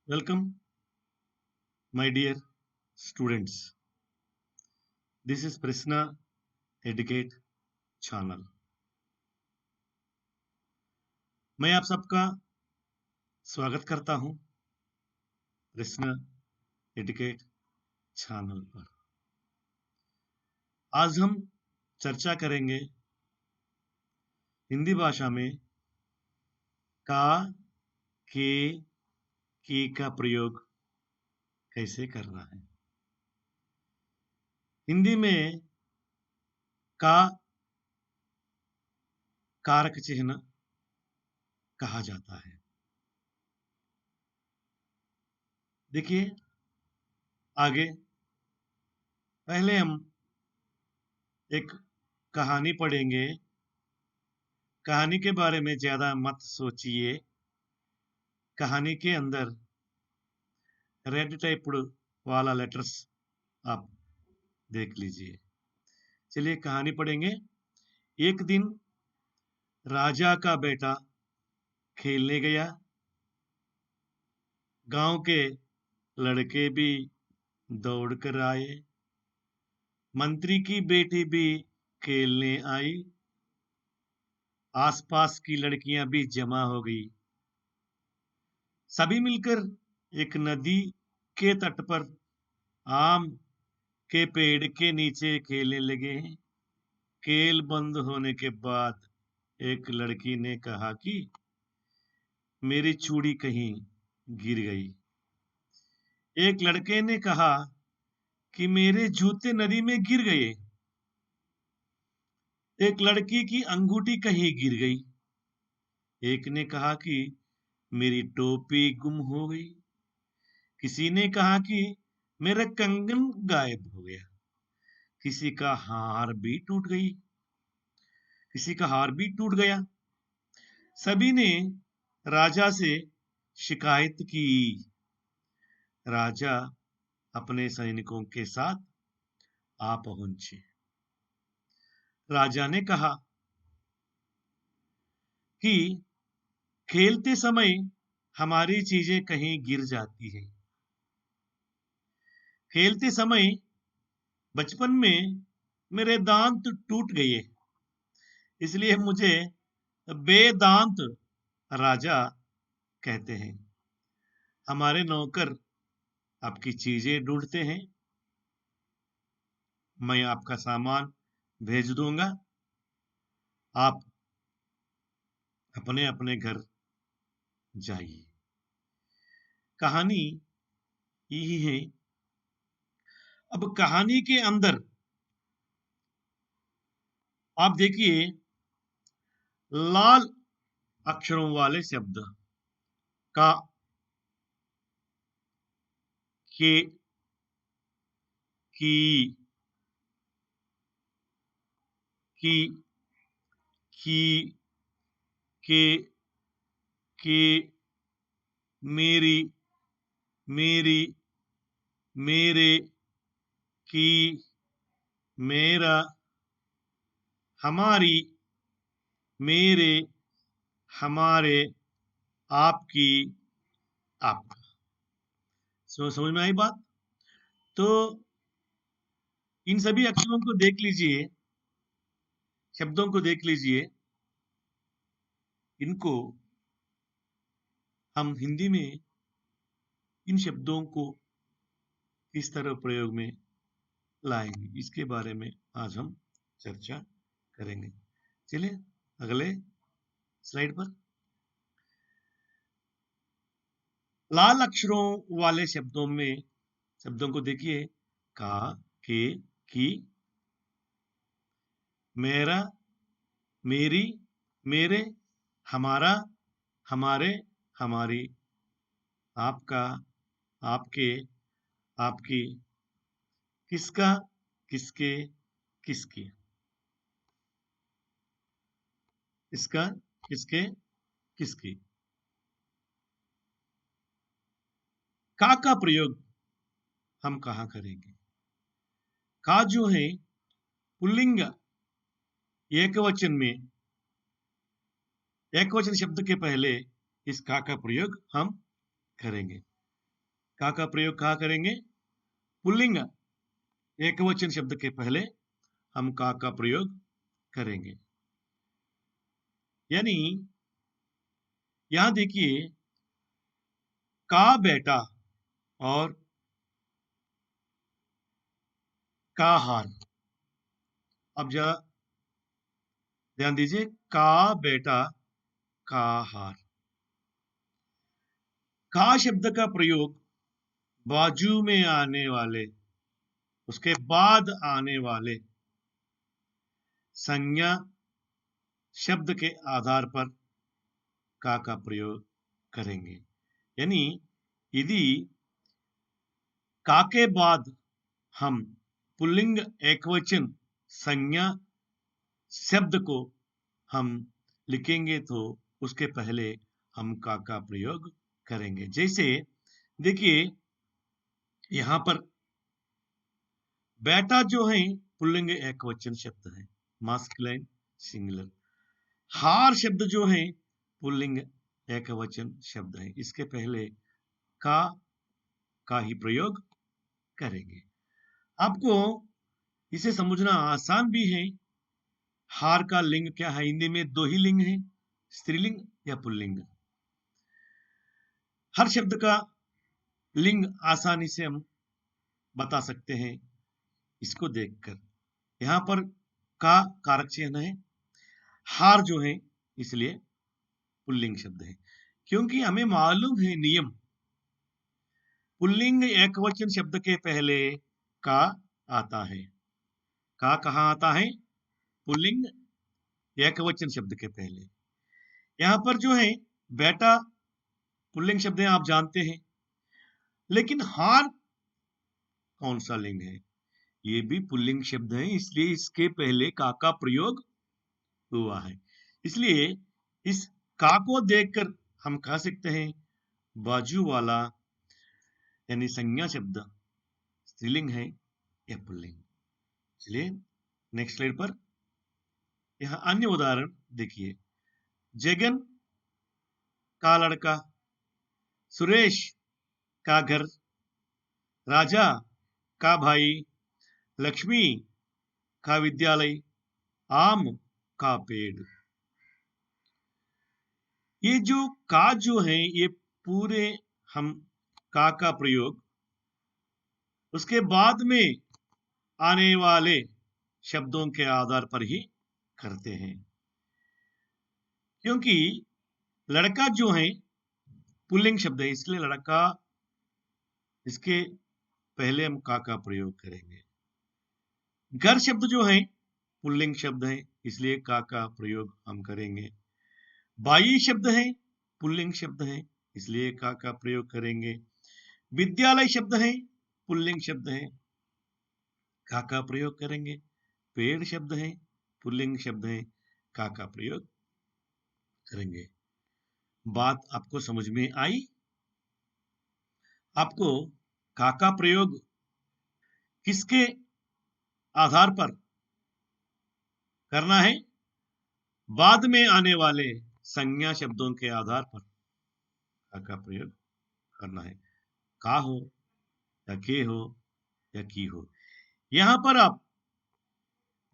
Welcome, my dear students. This is Prishna Educate Channel. मैं आप सबका स्वागत करता हूं कृष्ण एडुकेट चैनल पर। आज हम चर्चा करेंगे हिंदी भाषा में का, के का प्रयोग कैसे करना है। हिंदी में का कारक चिन्ह कहा जाता है। देखिए आगे, पहले हम एक कहानी पढ़ेंगे। कहानी के बारे में ज्यादा मत सोचिए। कहानी के अंदर रेड टाइप्ड वाला लेटर्स आप देख लीजिए। चलिए कहानी पढ़ेंगे। एक दिन राजा का बेटा खेलने गया। गांव के लड़के भी दौड़ कर आए। मंत्री की बेटी भी खेलने आई। आसपास की लड़कियां भी जमा हो गई। सभी मिलकर एक नदी के तट पर आम के पेड़ के नीचे खेलने लगे। खेल बंद होने के बाद एक लड़की ने कहा कि मेरी चूड़ी कहीं गिर गई। एक लड़के ने कहा कि मेरे जूते नदी में गिर गए। एक लड़की की अंगूठी कहीं गिर गई। एक ने कहा कि मेरी टोपी गुम हो गई। किसी ने कहा कि मेरा कंगन गायब हो गया। किसी का हार भी टूट गई। किसी का हार भी टूट गया। सभी ने राजा से शिकायत की। राजा अपने सैनिकों के साथ आ पहुंचे। राजा ने कहा कि खेलते समय हमारी चीजें कहीं गिर जाती हैं। खेलते समय बचपन में मेरे दांत टूट गए, इसलिए मुझे बेदांत राजा कहते हैं। हमारे नौकर आपकी चीजें ढूंढते हैं। मैं आपका सामान भेज दूंगा। आप अपने अपने घर जाइए। कहानी यही है। अब कहानी के अंदर आप देखिए लाल अक्षरों वाले शब्द का, के, की, की, की, के, मेरी, मेरी, मेरे, की, मेरा, हमारी, मेरे, हमारे, आपकी, आपका। समझ में आई बात? तो इन सभी अक्षरों को देख लीजिए, शब्दों को देख लीजिए। इनको हम हिंदी में इन शब्दों को किस तरह प्रयोग में लाएंगे, इसके बारे में आज हम चर्चा करेंगे। चलिए अगले स्लाइड पर। लाल अक्षरों वाले शब्दों को देखिए। का, के, की, मेरा, मेरी, मेरे, हमारा, हमारे, हमारी, आपका, आपके, आपकी, किसका, किसके, किसकी, इसका, किसके, किसकी। का प्रयोग हम कहाँ करेंगे? का जो है पुल्लिंग एक वचन शब्द के पहले इस का प्रयोग हम करेंगे। का प्रयोग कहाँ करेंगे? पुल्लिंग एकवचन शब्द के पहले हम का प्रयोग करेंगे। यानी यहां देखिए, का बेटा और का हार। अब जरा ध्यान दीजिए, का बेटा का हार। का शब्द का प्रयोग बाजू में आने वाले, उसके बाद आने वाले संज्ञा शब्द के आधार पर का प्रयोग करेंगे। यानी यदि का के बाद हम पुल्लिंग एकवचन संज्ञा शब्द को हम लिखेंगे तो उसके पहले हम का प्रयोग करेंगे। जैसे देखिए, यहां पर बेटा जो है पुल्लिंग एकवचन शब्द है, मास्कुलाइन सिंगुलर। हार शब्द जो है पुल्लिंग एकवचन शब्द है, इसके पहले का ही प्रयोग करेंगे। आपको इसे समझना आसान भी है। हार का लिंग क्या है? हिंदी में दो ही लिंग है, स्त्रीलिंग या पुल्लिंग। हर शब्द का लिंग आसानी से हम बता सकते हैं इसको देखकर। यहां पर का कारक चिन्ह है, हार जो है इसलिए पुल्लिंग शब्द है। क्योंकि हमें मालूम है नियम, पुल्लिंग एकवचन शब्द के पहले का आता है। का कहां आता है? पुल्लिंग एकवचन शब्द के पहले। यहां पर जो है बेटा पुल्लिंग शब्द है, आप जानते हैं। लेकिन हार कौन सा लिंग है? ये भी पुल्लिंग शब्द है, इसलिए इसके पहले का प्रयोग हुआ है। इसलिए इस का को देखकर हम कह सकते हैं बाजू वाला यानी संज्ञा शब्द स्त्रीलिंग है या पुल्लिंग। चलिए नेक्स्ट स्लाइड पर यहां अन्य उदाहरण देखिए। जगन का लड़का, सुरेश का घर, राजा का भाई, लक्ष्मी का विद्यालय, आम का पेड़। ये जो का जो है ये पूरे हम का प्रयोग उसके बाद में आने वाले शब्दों के आधार पर ही करते हैं। क्योंकि लड़का जो है पुल्लिंग शब्द है, इसलिए लड़का, इसके पहले हम का प्रयोग करेंगे। घर शब्द जो है पुल्लिंग शब्द है, इसलिए का प्रयोग हम करेंगे। बाई शब्द है पुल्लिंग शब्द है, इसलिए का प्रयोग करेंगे। विद्यालय शब्द है पुल्लिंग शब्द है, का प्रयोग करेंगे। पेड़ शब्द है पुल्लिंग शब्द है, का प्रयोग करेंगे। बात आपको समझ में आई? आपको का प्रयोग किसके आधार पर करना है? बाद में आने वाले संज्ञा शब्दों के आधार पर का प्रयोग करना है। का हो या के हो या की हो। यहां पर आप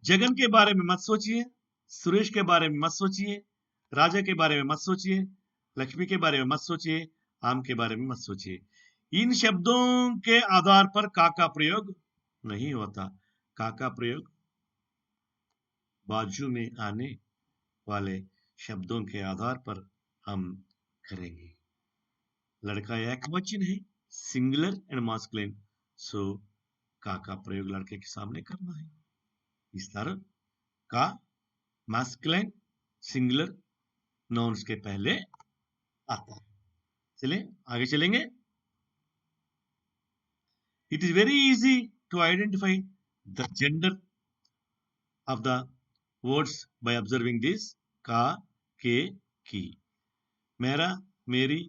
जगन के बारे में मत सोचिए, सुरेश के बारे में मत सोचिए, राजा के बारे में मत सोचिए, लक्ष्मी के बारे में मत सोचिए, आम के बारे में मत सोचिए। इन शब्दों के आधार पर का प्रयोग नहीं होता। का प्रयोग बाजू में आने वाले शब्दों के आधार पर हम करेंगे। लड़का एकवचन है, सिंगुलर एंड मास्कुलिन, सो का प्रयोग लड़के के सामने करना है। इस तरह का मास्कुलिन सिंगुलर नाउन्स के पहले आता है। चलिए आगे चलेंगे। It is very easy to identify the gender of the words by observing this का, के, की। मेरा, मेरी,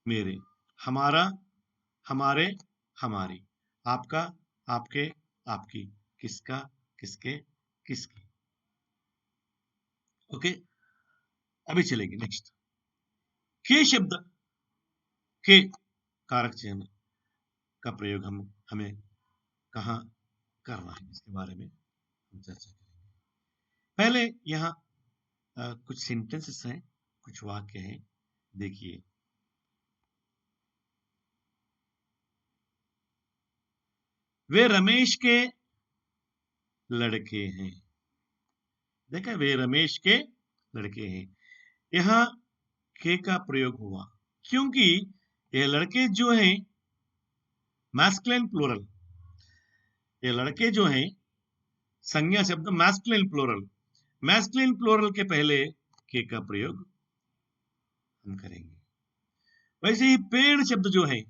मेरे, हमारा, हमारे, हमारी, आपका, आपके, आपकी, किसका, किसके, किसकी। ओके, अभी चलेंगे नेक्स्ट। के शब्द के कारक चिन्ह का प्रयोग हमें कहाँ करना है, इसके बारे में हम चर्चा करेंगे। पहले यहाँ कुछ सेंटेंसेस हैं, कुछ वाक्य हैं, देखिए। वे रमेश के लड़के हैं। देखा, वे रमेश के लड़के हैं। यहाँ के का प्रयोग हुआ क्योंकि ये लड़के जो हैं मैस्कुलिन प्लूरल, ये लड़के जो हैं संज्ञा शब्द मैस्कुलिन प्लूरल, मैस्कुलिन प्लूरल के पहले के का प्रयोग हम करेंगे। वैसे ही पेड़ शब्द जो है,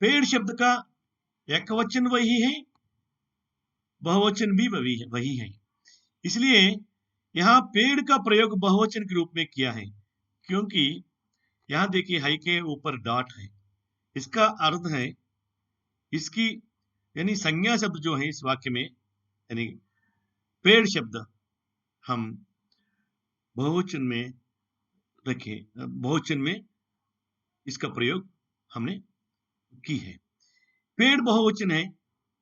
पेड़ शब्द का एकवचन वही है, बहुवचन भी वही है। इसलिए यहां पेड़ का प्रयोग बहुवचन के रूप में किया है क्योंकि यहां देखिए हाई के ऊपर डॉट है। इसका अर्थ है इसकी यानी संज्ञा शब्द जो है इस वाक्य में, यानी पेड़ शब्द हम बहुवचन में रखे, बहुवचन में इसका प्रयोग हमने की है। पेड़ बहुवचन है,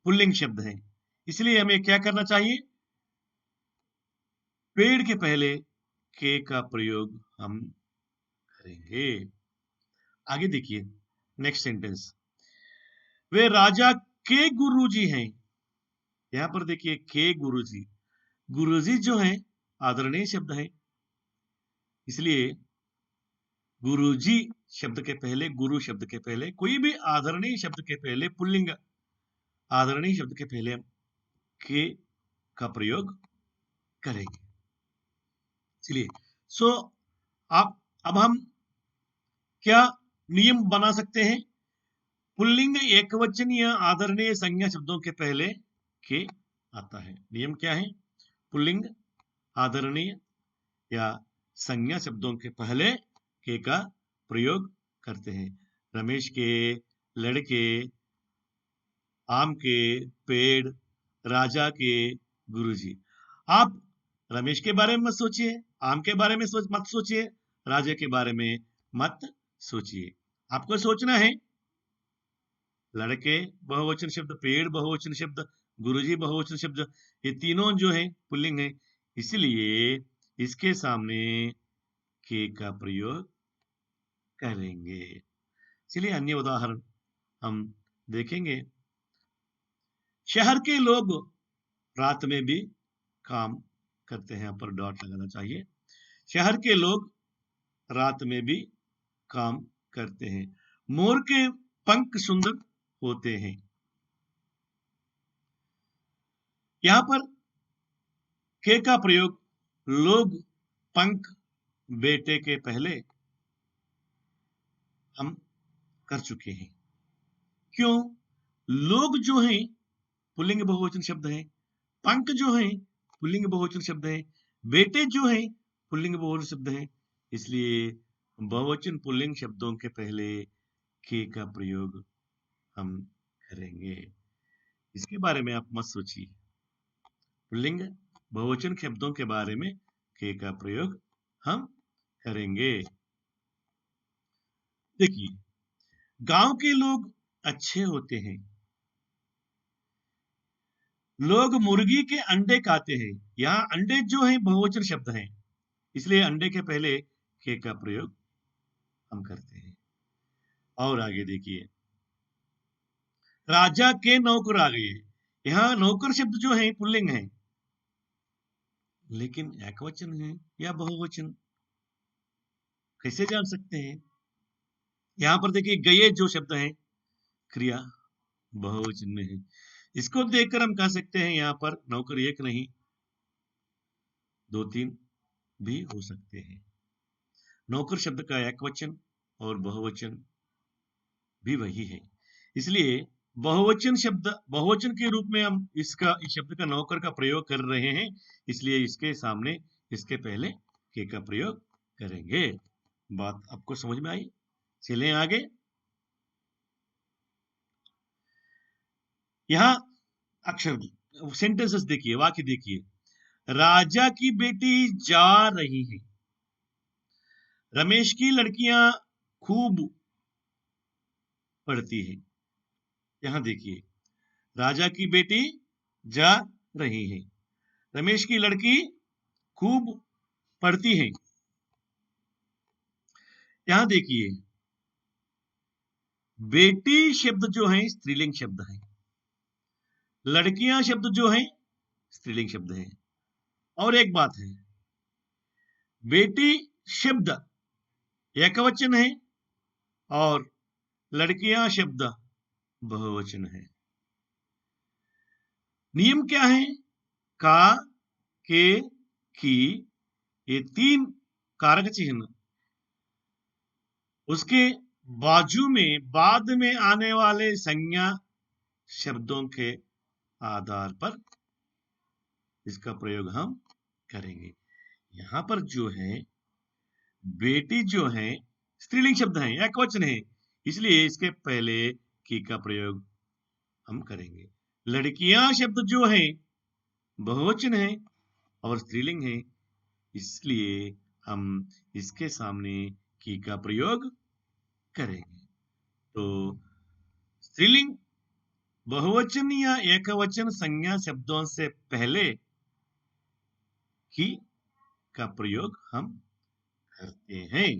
पुल्लिंग शब्द है, इसलिए हमें क्या करना चाहिए, पेड़ के पहले के का प्रयोग हम करेंगे। आगे देखिए नेक्स्ट सेंटेंस, वे राजा के गुरुजी हैं। यहां पर देखिए के गुरुजी, गुरुजी जो है आदरणीय शब्द है, इसलिए गुरुजी शब्द के पहले, गुरु शब्द के पहले, कोई भी आदरणीय शब्द के पहले, पुल्लिंग आदरणीय शब्द के पहले के का प्रयोग करेंगे। चलिए आप अब हम क्या नियम बना सकते हैं, पुल्लिंग एकवचन या आदरणीय संज्ञा शब्दों के पहले के आता है। नियम क्या है, पुल्लिंग आदरणीय या संज्ञा शब्दों के पहले के का प्रयोग करते हैं। रमेश के लड़के, आम के पेड़, राजा के गुरुजी। आप रमेश के बारे में मत सोचिए, आम के बारे में मत सोचिए, राजा के बारे में मत सोचिए। आपको सोचना है लड़के बहुवचन शब्द, पेड़ बहुवचन शब्द, गुरुजी बहुवचन शब्द, ये तीनों जो है पुल्लिंग है, इसलिए इसके सामने के का प्रयोग करेंगे। चलिए अन्य उदाहरण हम देखेंगे। शहर के लोग रात में भी काम करते हैं, यहाँ पर डॉट लगाना चाहिए। शहर के लोग रात में भी काम करते हैं। मोर के पंख सुंदर होते हैं। यहां पर के का प्रयोग लोग, पंख, बेटे के पहले हम कर चुके हैं। क्यों, लोग जो हैं पुल्लिंग बहुवचन शब्द है, पंख जो है पुल्लिंग बहुवचन शब्द है, बेटे जो है पुल्लिंग बहुवचन शब्द है, इसलिए बहुवचन पुल्लिंग शब्दों के पहले के का प्रयोग हम करेंगे। इसके बारे में आप मत सोचिए, पुल्लिंग बहुवचन शब्दों के बारे में के का प्रयोग हम करेंगे। देखिए, गांव के लोग अच्छे होते हैं। लोग मुर्गी के अंडे खाते हैं। यहां अंडे जो है बहुवचन शब्द हैं, इसलिए अंडे के पहले के का प्रयोग हम करते हैं। और आगे देखिए, राजा के नौकर आ गए। यहां नौकर शब्द जो है पुल्लिंग है, लेकिन एकवचन है या बहुवचन कैसे जान सकते हैं। यहां पर देखिए गए जो शब्द है क्रिया बहुवचन में है, इसको देखकर हम कह सकते हैं यहां पर नौकर एक नहीं 2-3 भी हो सकते हैं। नौकर शब्द का एकवचन और बहुवचन भी वही है, इसलिए बहुवचन शब्द, बहुवचन के रूप में हम इस शब्द का नौकर का प्रयोग कर रहे हैं, इसलिए इसके सामने, इसके पहले के का प्रयोग करेंगे। बात आपको समझ में आई? चलें आगे। यहां अक्षर सेंटेंसेस देखिए, वाक्य देखिए, राजा की बेटी जा रही है। रमेश की लड़कियां खूब पढ़ती है। यहां देखिए, राजा की बेटी जा रही है, रमेश की लड़की खूब पढ़ती है। यहां देखिए, बेटी शब्द जो है स्त्रीलिंग शब्द है, लड़कियां शब्द जो है स्त्रीलिंग शब्द है। और एक बात है, बेटी शब्द एकवचन है और लड़कियां शब्द बहुवचन है। नियम क्या है? का, के, की, ये तीन कारक चिन्ह उसके बाजू में बाद में आने वाले संज्ञा शब्दों के आधार पर इसका प्रयोग हम करेंगे। यहां पर जो है, बेटी जो है स्त्रीलिंग शब्द है, एकवचन है, इसलिए इसके पहले की का प्रयोग हम करेंगे। लड़कियां शब्द जो है बहुवचन है और स्त्रीलिंग है, इसलिए हम इसके सामने की का प्रयोग करेंगे। तो स्त्रीलिंग बहुवचन या एकवचन संज्ञा शब्दों से पहले की का प्रयोग हम करते हैं।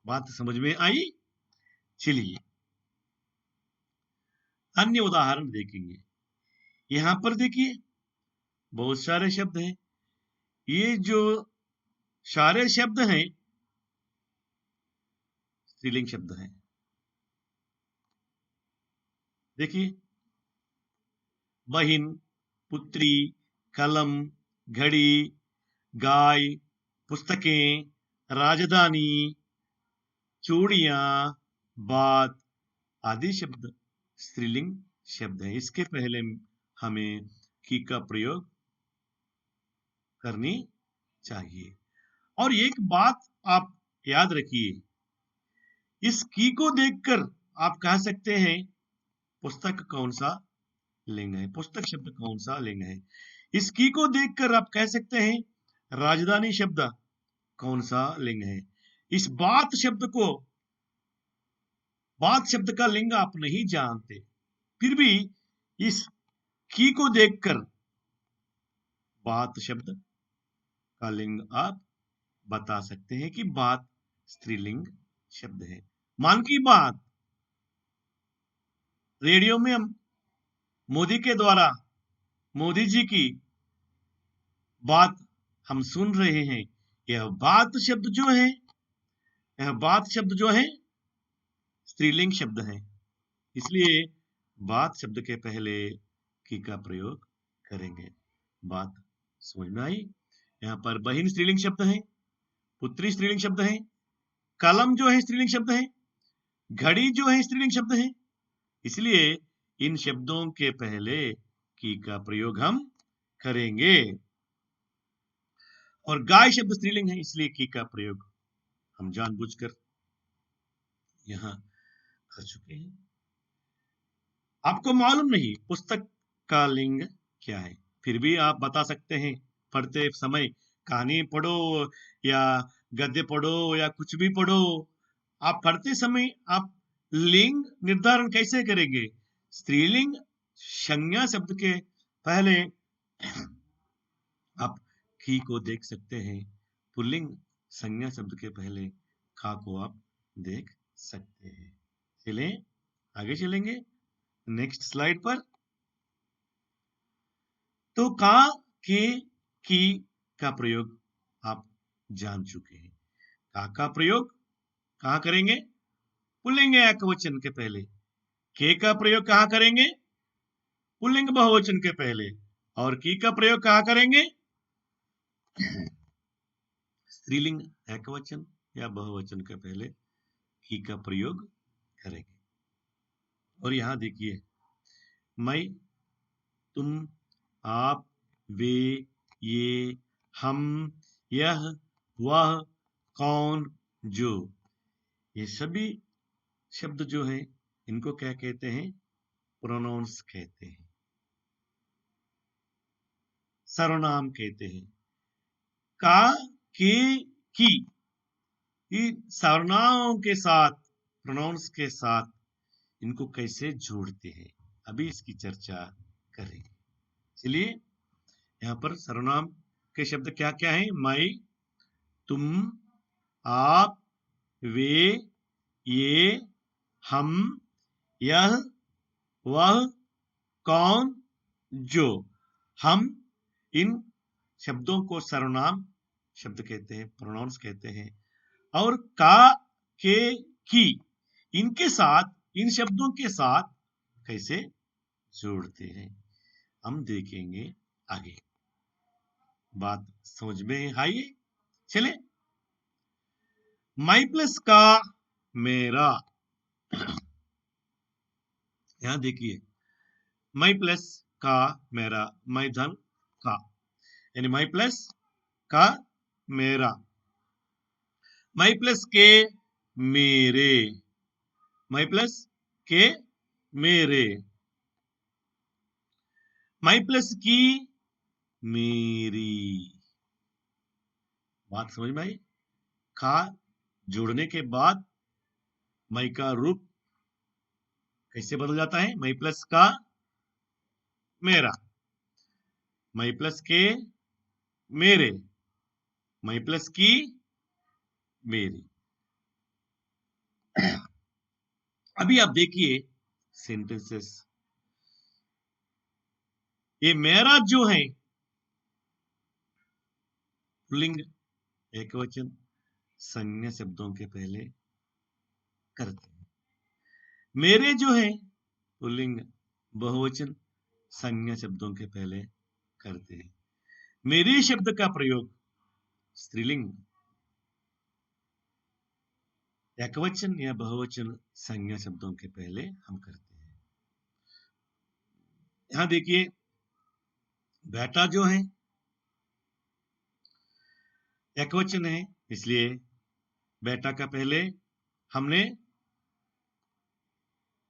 बात समझ में आई? चलिए अन्य उदाहरण देखेंगे। यहां पर देखिए, बहुत सारे शब्द हैं। ये जो सारे शब्द हैं स्त्रीलिंग शब्द हैं। देखिए, बहिन, पुत्री, कलम, घड़ी, गाय, पुस्तकें, राजधानी, चूड़ियां, बात आदि शब्द स्त्रीलिंग शब्द है। इसके पहले हमें की का प्रयोग करनी चाहिए। और एक बात आप याद रखिए, इस की को देखकर आप कह सकते हैं पुस्तक कौन सा लिंग है, पुस्तक शब्द कौन सा लिंग है। इस की को देखकर आप कह सकते हैं राजधानी शब्द कौन सा लिंग है। इस बात शब्द को, बात शब्द का लिंग आप नहीं जानते, फिर भी इस की को देखकर बात शब्द का लिंग आप बता सकते हैं कि बात स्त्रीलिंग शब्द है। मान की बात, रेडियो में हम मोदी के द्वारा, मोदी जी की बात हम सुन रहे हैं। यह बात शब्द जो है, यह बात शब्द जो है स्त्रीलिंग शब्द है, इसलिए बात शब्द के पहले की का प्रयोग करेंगे। बात समझ में आई? यहाँ पर बहिन स्त्रीलिंग शब्द है, पुत्री स्त्रीलिंग शब्द है, कलम जो है स्त्रीलिंग शब्द है, घड़ी जो है स्त्रीलिंग शब्द है, इसलिए इन शब्दों के पहले की का प्रयोग हम करेंगे। और गाय शब्द स्त्रीलिंग है, इसलिए की का प्रयोग हम जानबूझकर यहां कर चुके हैं। आपको मालूम नहीं पुस्तक का लिंग क्या है, फिर भी आप बता सकते हैं। पढ़ते समय कहानी पढ़ो या गद्य पढ़ो या कुछ भी पढ़ो, आप पढ़ते समय आप लिंग निर्धारण कैसे करेंगे? स्त्रीलिंग संज्ञा शब्द के पहले आप की को देख सकते हैं, पुल्लिंग संज्ञा शब्द के पहले खा को आप देख सकते हैं। चलें आगे चलेंगे नेक्स्ट स्लाइड पर। तो का, के, की का प्रयोग आप जान चुके हैं। का प्रयोग कहां करेंगे? पुल्लिंग एकवचन के पहले। के का प्रयोग कहां करेंगे? पुल्लिंग बहुवचन के पहले। और की का प्रयोग कहां करेंगे? स्त्रीलिंग एकवचन या बहुवचन के पहले की का प्रयोग करेंगे। और यहां देखिए, मैं, तुम, आप, वे, ये, हम, यह, वह, कौन, जो, ये सभी शब्द जो हैं इनको क्या कहते हैं? प्रोनाउंस कहते हैं, सर्वनाम कहते हैं। का, के, की, इन सर्वनामों के साथ, प्रोनाउंस के साथ इनको कैसे जोड़ते हैं, अभी इसकी चर्चा करेंगे। चलिए, यहाँ पर सर्वनाम के शब्द क्या क्या हैं? मैं, तुम, आप, वे, ये, हम, यह, वह, कौन, जो। हम इन शब्दों को सर्वनाम शब्द कहते हैं, प्रोनाउंस कहते हैं। और का, के, की, इनके साथ, इन शब्दों के साथ कैसे जोड़ते हैं, हम देखेंगे आगे। बात समझ में आइए। चले, माई प्लस का मेरा, यहां देखिए, माई प्लस का मेरा, माई धन का, यानी माई प्लस का मेरा, माई प्लस के मेरे, माई प्लस के मेरे, माई प्लस की मेरी। बात समझ में आई? का जोड़ने के बाद माई का रूप कैसे बदल जाता है? माई प्लस का मेरा, माई प्लस के मेरे, माई प्लस की मेरी। अभी आप देखिए सेंटेंसेस, ये मेरा जो है पुल्लिंग एकवचन संज्ञा शब्दों के पहले करते हैं। मेरे जो है पुल्लिंग बहुवचन संज्ञा शब्दों के पहले करते हैं। मेरे शब्द का प्रयोग स्त्रीलिंग एकवचन या बहुवचन संज्ञा शब्दों के पहले हम करते हैं। यहां देखिए, बेटा जो है एकवचन है, इसलिए बेटा का पहले हमने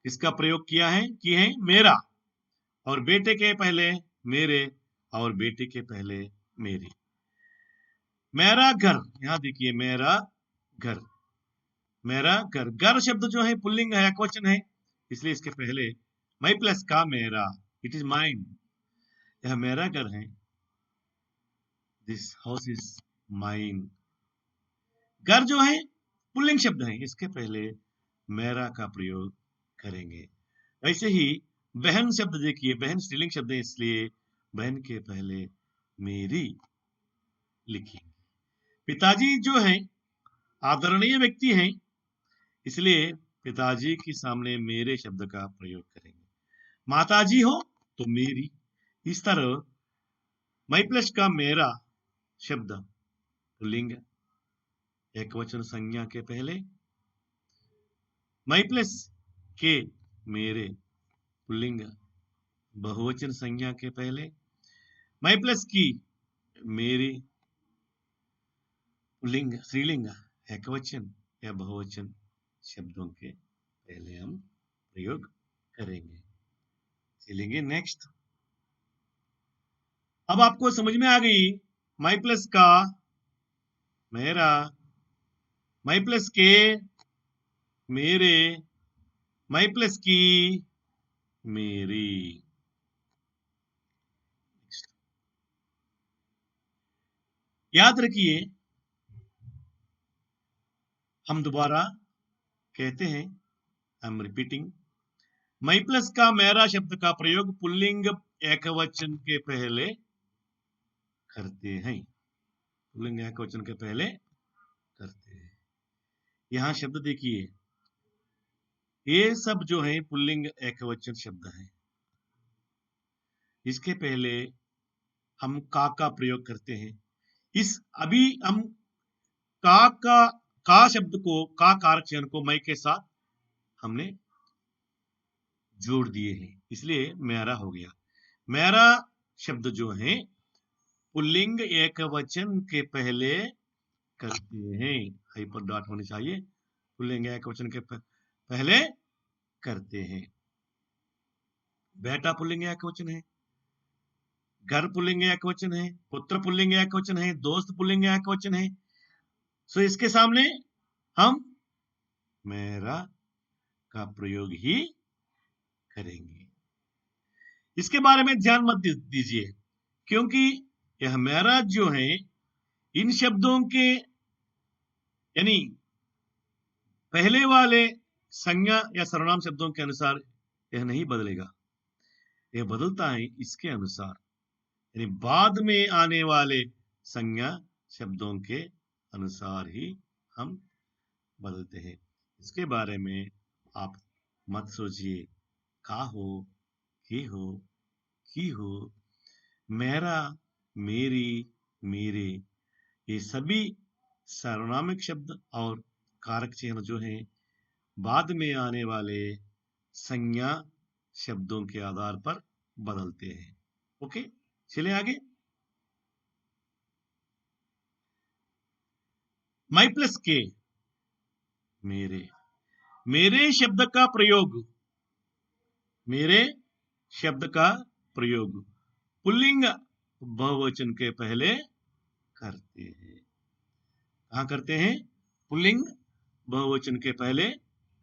इसका प्रयोग किया है कि है मेरा, और बेटे के पहले मेरे, और बेटी के पहले मेरी। मेरा घर, यहां देखिए मेरा घर, मेरा घर, घर शब्द जो है पुल्लिंग है, एकवचन है, इसलिए इसके पहले माई प्लस का मेरा, इट इज माइन, यह मेरा घर है, दिस हाउस इज माइन। घर जो है पुल्लिंग शब्द है, इसके पहले मेरा का प्रयोग करेंगे। ऐसे ही बहन शब्द देखिए, बहन स्त्रीलिंग शब्द है, इसलिए बहन के पहले मेरी लिखिए। पिताजी जो है आदरणीय व्यक्ति हैं, इसलिए पिताजी के सामने मेरे शब्द का प्रयोग करेंगे। माताजी हो तो मेरी। इस तरह माई प्लस का मेरा शब्द पुल्लिंग एकवचन संज्ञा के पहले, माई प्लस के मेरे पुल्लिंग बहुवचन संज्ञा के पहले, माई प्लस की मेरी पुल्लिंग स्त्रीलिंग एकवचन या बहुवचन शब्दों के पहले हम प्रयोग करेंगे। चलेंगे नेक्स्ट। अब आपको समझ में आ गई माई प्लस का मेरा, माई प्लस के मेरे, माई प्लस की मेरी। याद रखिए, हम दोबारा कहते हैं, I am repeating, my plus का मेरा शब्द का प्रयोग पुल्लिंग एकवचन के पहले करते हैं, पुल्लिंग एकवचन के पहले करते हैं। यहां शब्द देखिए, ये सब जो है पुल्लिंग एकवचन शब्द है, इसके पहले हम का प्रयोग करते हैं। इस अभी हम का शब्द को, का कारक चिन्ह को मैं के साथ हमने जोड़ दिए हैं, इसलिए मेरा हो गया। मेरा शब्द जो है पुल्लिंग एकवचन के पहले करते हैं, हाइपर डॉट होनी चाहिए, पुल्लिंग एकवचन के पहले करते हैं। बेटा पुल्लिंग एकवचन है, घर पुल्लिंग एकवचन है, पुत्र पुल्लिंग एकवचन है, दोस्त पुल्लिंग एकवचन है, सो इसके सामने हम मेरा का प्रयोग ही करेंगे। इसके बारे में ध्यान मत दीजिए, क्योंकि यह मेरा जो है इन शब्दों के यानी पहले वाले संज्ञा या सर्वनाम शब्दों के अनुसार यह नहीं बदलेगा, यह बदलता है इसके अनुसार, यानी बाद में आने वाले संज्ञा शब्दों के अनुसार ही हम बदलते हैं। इसके बारे में आप मत सोचिए, का हो, की हो, की हो, मेरा, मेरी, मेरे, ये सभी सार्वनामिक शब्द और कारक चिन्ह जो हैं बाद में आने वाले संज्ञा शब्दों के आधार पर बदलते हैं। ओके, चलिए आगे। माई प्लस के, मेरे, मेरे शब्द का प्रयोग, मेरे शब्द का प्रयोग पुल्लिंग बहुवचन के पहले करते हैं। कहां करते हैं? पुल्लिंग बहुवचन के पहले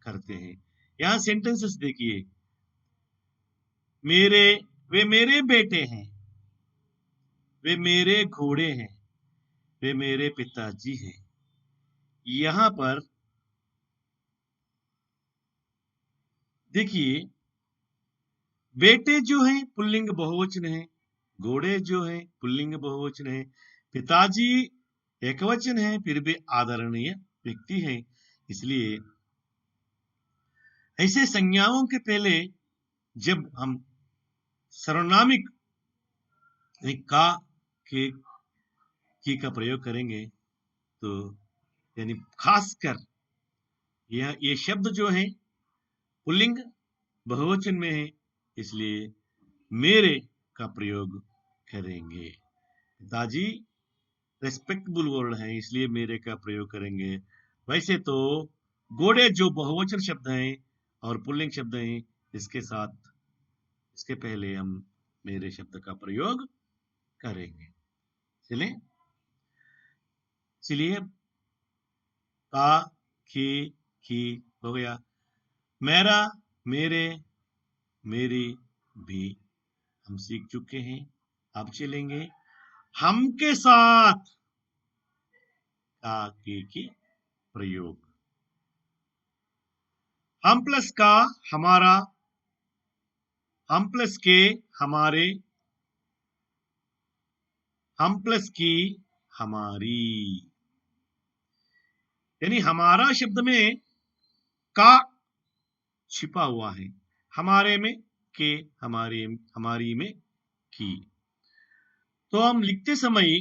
करते हैं। यहां सेंटेंसेस देखिए, मेरे, वे मेरे बेटे हैं, वे मेरे घोड़े हैं, वे मेरे पिताजी हैं। यहां पर देखिए, बेटे जो हैं पुल्लिंग बहुवचन है, घोड़े जो हैं पुल्लिंग बहुवचन है, पिताजी एकवचन है, फिर भी आदरणीय व्यक्ति है। इसलिए ऐसे संज्ञाओं के पहले जब हम सर्वनामिक का के की का प्रयोग करेंगे तो यानी खासकर ये शब्द जो है पुल्लिंग बहुवचन में है, इसलिए मेरे का प्रयोग करेंगे। पिताजी रेस्पेक्टेबल वर्ड है, इसलिए मेरे का प्रयोग करेंगे। वैसे तो घोड़े जो बहुवचन शब्द हैं और पुल्लिंग शब्द हैं, इसके साथ इसके पहले हम मेरे शब्द का प्रयोग करेंगे। चलिए का, की हो गया। मेरा, मेरे, मेरी भी हम सीख चुके हैं। अब चलेंगे हम के साथ का, की प्रयोग। हम प्लस का, हमारा, हम प्लस के, हमारे, हम प्लस की, हमारी, यानी हमारा शब्द में का छिपा हुआ है, हमारे में के, हमारे, हमारी में की। तो हम लिखते समय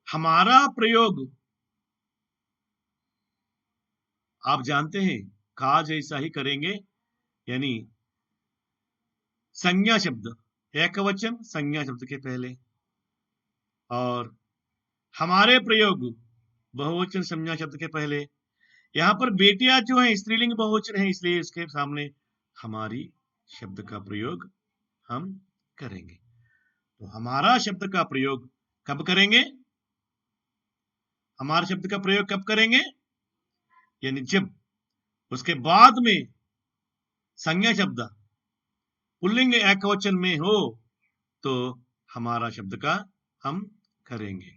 हमारा प्रयोग आप जानते हैं का जैसा ही करेंगे, यानी संज्ञा शब्द एकवचन संज्ञा शब्द के पहले, और हमारे प्रयोग बहुवचन संज्ञा शब्द के पहले। यहां पर बेटियां जो है स्त्रीलिंग बहुवचन है, इसलिए इसके सामने हमारी शब्द का प्रयोग हम करेंगे। तो हमारा शब्द का प्रयोग कब करेंगे? हमारे शब्द का प्रयोग कब करेंगे? यानी जब उसके बाद में संज्ञा शब्द पुल्लिंग एकवचन में हो तो हमारा शब्द का हम करेंगे।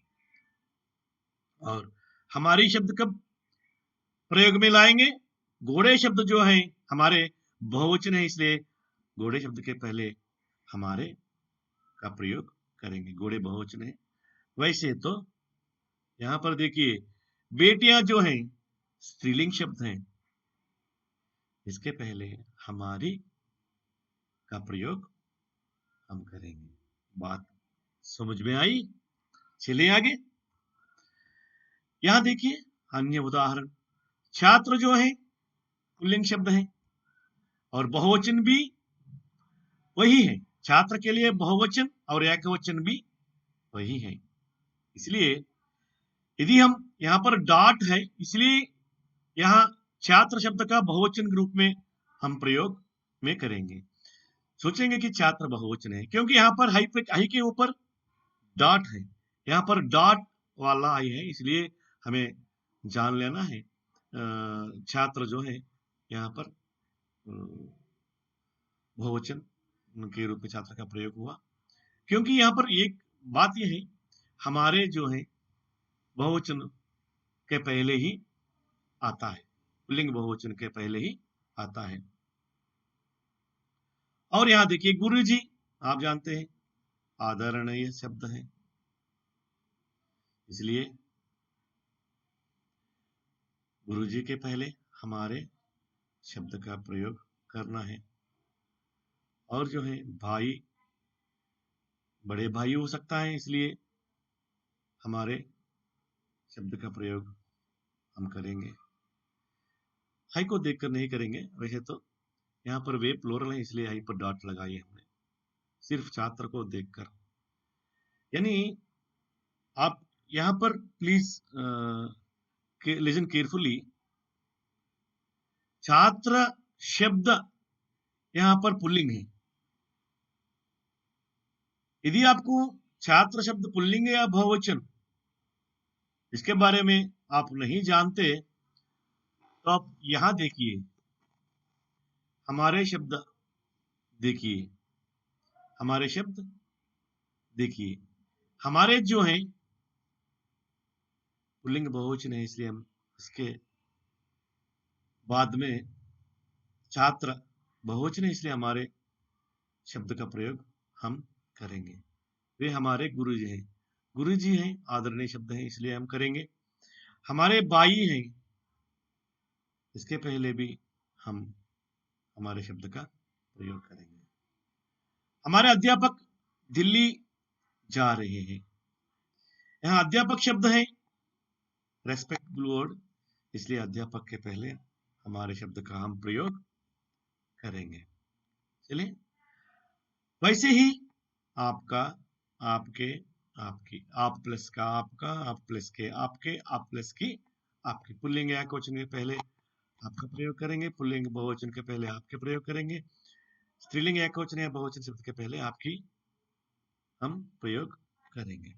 और हमारी शब्द कब प्रयोग में लाएंगे? घोड़े शब्द जो है हमारे बहुवचन है, इसलिए घोड़े शब्द के पहले हमारे का प्रयोग करेंगे, घोड़े बहुवचन है। वैसे तो यहां पर देखिए बेटियां जो हैं स्त्रीलिंग शब्द हैं, इसके पहले हमारी का प्रयोग हम करेंगे। बात समझ में आई? चलिए आगे। यहां देखिए अन्य उदाहरण, छात्र जो है पुल्लिंग शब्द है और बहुवचन भी वही है, छात्र के लिए बहुवचन और एकवचन भी वही है। इसलिए यदि हम यहां पर डॉट है, इसलिए यहां छात्र शब्द का बहुवचन के रूप में हम प्रयोग में करेंगे। सोचेंगे कि छात्र बहुवचन है क्योंकि यहां पर हाई के ऊपर डॉट है, यहां पर डॉट वाला आई है, इसलिए हमें जान लेना है छात्र जो है यहां पर बहुवचन के रूप में छात्र का प्रयोग हुआ, क्योंकि यहाँ पर एक बात यह है, हमारे जो है बहुवचन के पहले ही आता है, पुल्लिंग बहुवचन के पहले ही आता है। और यहाँ देखिए गुरुजी, आप जानते हैं आदरणीय शब्द है, इसलिए गुरुजी के पहले हमारे शब्द का प्रयोग करना है। और जो है भाई, बड़े भाई हो सकता है, इसलिए हमारे शब्द का प्रयोग हम करेंगे। हाई को देखकर नहीं करेंगे, वैसे तो यहाँ पर वे प्लोरल है, इसलिए हाई पर डॉट लगाई है हमने, सिर्फ छात्र को देखकर। यानी आप यहाँ पर प्लीज लिसन केयरफुली, छात्र शब्द यहाँ पर पुल्लिंग है। यदि आपको छात्र शब्द पुल्लिंग या बहुवचन इसके बारे में आप नहीं जानते, तो आप यहां देखिए, हमारे शब्द देखिए, हमारे शब्द देखिए, हमारे जो हैं पुल्लिंग बहुवचन है, इसलिए हम इसके बाद में छात्र बहुवचन है, इसलिए हमारे शब्द का प्रयोग हम करेंगे। वे हमारे गुरुजी हैं, गुरुजी हैं आदरणीय शब्द है, इसलिए हम करेंगे। हमारे भाई हैं, इसके पहले भी हम हमारे शब्द का प्रयोग करेंगे। हमारे अध्यापक दिल्ली जा रहे हैं, यहाँ अध्यापक शब्द है रेस्पेक्टफुल वर्ड, इसलिए अध्यापक के पहले हमारे शब्द का हम प्रयोग करेंगे। चलिए, वैसे ही आपका, आपके, आपकी, आप प्लस का आपका, आप प्लस के आपके, आप प्लस की आपकी, पुल्लिंग या क्वेश्चन के पहले आपका प्रयोग करेंगे, पुल्लिंग बहुवचन के पहले आपके प्रयोग करेंगे, स्त्रीलिंग या क्वेश्चन या बहुवचन शब्द के पहले आपकी हम प्रयोग करेंगे।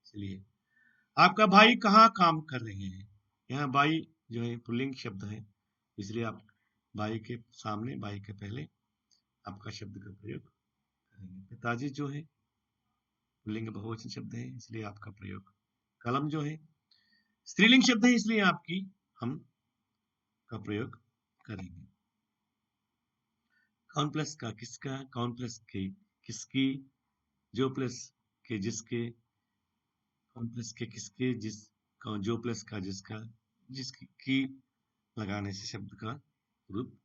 चलिए, आपका भाई कहाँ काम कर रहे हैं, यहाँ भाई जो है पुल्लिंग शब्द है, इसलिए आप भाई के सामने, भाई के पहले आपका शब्द का प्रयोग करेंगे। पिताजी जो है पुल्लिंग बहुवचन शब्द है, इसलिए आपका प्रयोग। कलम जो है स्त्रीलिंग शब्द है, इसलिए आपकी हम का प्रयोग करेंगे। कौन प्लस का किसका, कौन प्लस के किसकी, जो प्लस के जिसके, कौन प्लस के किसके, जिस, जो प्लस का जिसका, जिसकी लगाने से शब्द का रूप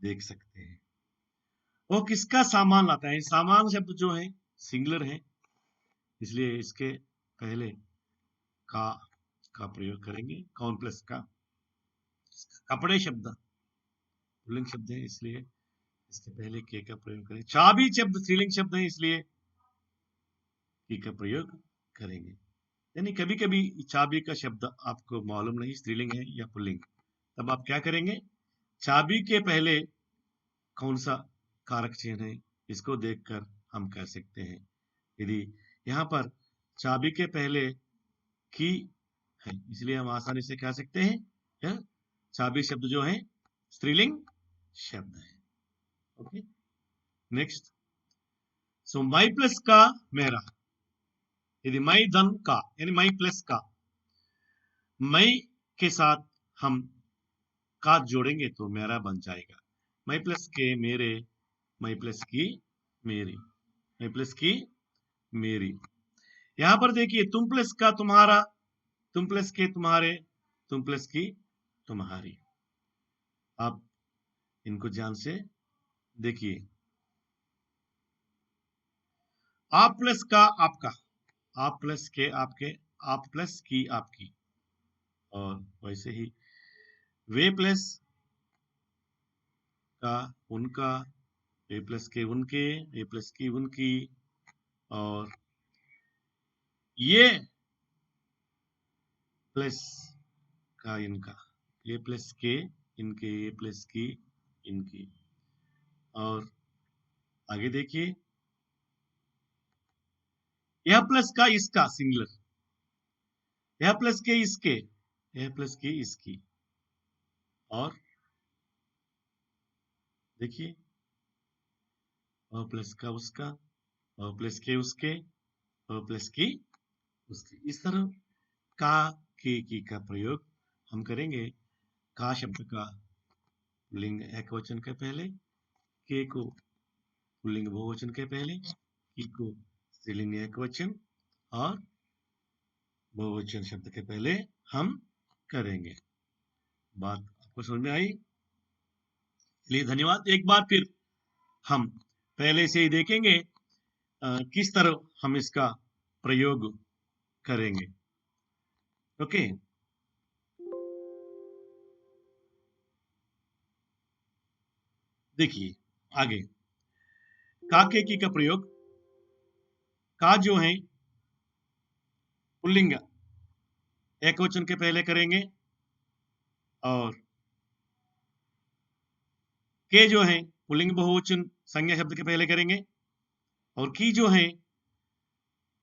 देख सकते हैं। वो किसका सामान लाता है, सामान शब्द जो है सिंगुलर है, इसलिए इसके पहले का प्रयोग करेंगे। कौन प्लस का, कपड़े शब्द पुल्लिंग शब्द है, इसलिए इसके पहले के का प्रयोग करेंगे। चाबी शब्द स्त्रीलिंग शब्द है, इसलिए की का प्रयोग करेंगे। यानी कभी कभी चाबी का शब्द आपको मालूम नहीं स्त्रीलिंग है या पुल्लिंग, तब आप क्या करेंगे, चाबी के पहले कौन सा कारक चिन्ह है, इसको देखकर हम कह सकते हैं। यदि यहाँ पर चाबी के पहले की है, इसलिए हम आसानी से कह सकते हैं या चाबी शब्द जो है स्त्रीलिंग शब्द है। ओके, नेक्स्ट, सो माई प्लस का मेरा, यदि माई धन का यानी माई प्लस का, मई के साथ हम का जोड़ेंगे तो मेरा बन जाएगा। माई प्लस के मेरे, माई प्लस की मेरी, माई प्लस की मेरी। यहां पर देखिए तुम प्लस का तुम्हारा, तुम प्लस के तुम्हारे, तुम प्लस की तुम्हारी। आप इनको ध्यान से देखिए, आप प्लस का आपका, आप प्लस के आपके, आप प्लस की आपकी, और वैसे ही वे प्लस का उनका, वे प्लस के उनके, वे प्लस की उनकी, और ये प्लस का इनका, ये प्लस के इनके, ये प्लस की इनकी। और आगे देखिए, यह प्लस का इसका सिंगुलर, यह प्लस के इसके, यह प्लस की इसकी, और देखिए, अ प्लस का उसका, अ प्लस के उसके, अ प्लस की उसकी। इस तरह का, के, की का प्रयोग हम करेंगे। का शब्द का पुल्लिंग एकवचन के पहले, के को पुल्लिंग बहुवचन के पहले, की को स्त्रीलिंग एकवचन और बहुवचन शब्द के पहले हम करेंगे। बात आपको समझ में आई? चलिए धन्यवाद। एक बार फिर हम पहले से ही देखेंगे किस तरह हम इसका प्रयोग करेंगे। ओके, देखिए आगे। का, के, की का प्रयोग का जो है पुल्लिंग एकवचन के पहले करेंगे और के जो है पुल्लिंग बहुवचन संज्ञा शब्द के पहले करेंगे और की जो है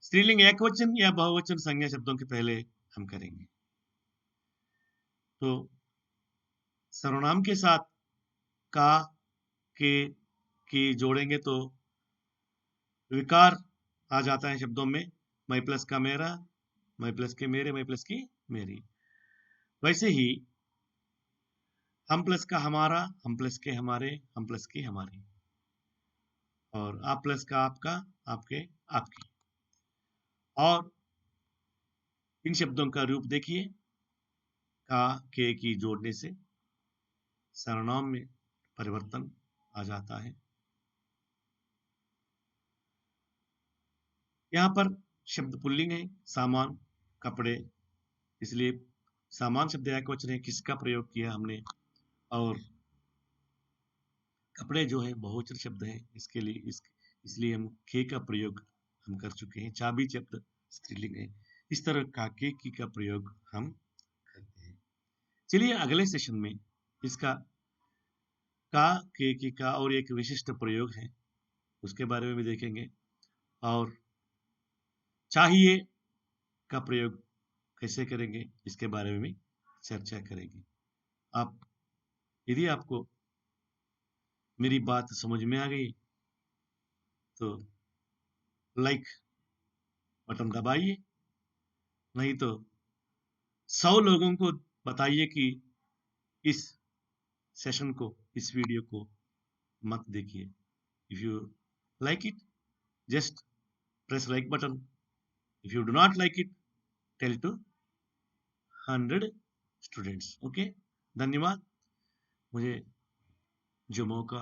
स्त्रीलिंग एकवचन या बहुवचन संज्ञा शब्दों के पहले हम करेंगे। तो सर्वनाम के साथ का, के, की जोड़ेंगे तो विकार आ जाता है शब्दों में। मैं प्लस का मेरा, मैं प्लस के मेरे, मैं प्लस की मेरी। वैसे ही हम प्लस का हमारा, हम प्लस के हमारे, हम प्लस की हमारी, और आप प्लस का आपका, आपके आपकी। और इन शब्दों का रूप देखिए, का, के की जोड़ने से सर्वनाम में परिवर्तन आ जाता है। यहाँ पर शब्द पुल्लिंग है, सामान, कपड़े, इसलिए सामान शब्द एकवचन है, किसका प्रयोग किया हमने। और कपड़े जो है बहुवचन शब्द है, इसके लिए इसलिए हम के का प्रयोग हम कर चुके हैं। चाबी शब्द स्त्रीलिंग है। इस तरह का, के, की का प्रयोग हम करते हैं। चलिए अगले सेशन में इसका का, के, की का और एक विशिष्ट प्रयोग है, उसके बारे में भी देखेंगे। और चाहिए का प्रयोग कैसे करेंगे, इसके बारे में भी चर्चा करेंगे। आप, यदि आपको मेरी बात समझ में आ गई तो लाइक बटन दबाइए, नहीं तो 100 लोगों को बताइए कि इस सेशन को, इस वीडियो को मत देखिए। If you like it, just press like button. If you do not like it, tell to 100 students. Okay, धन्यवाद। मुझे जो मौका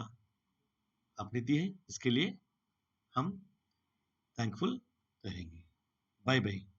आपने दी है इसके लिए हम थैंकफुल रहेंगे। Bye bye.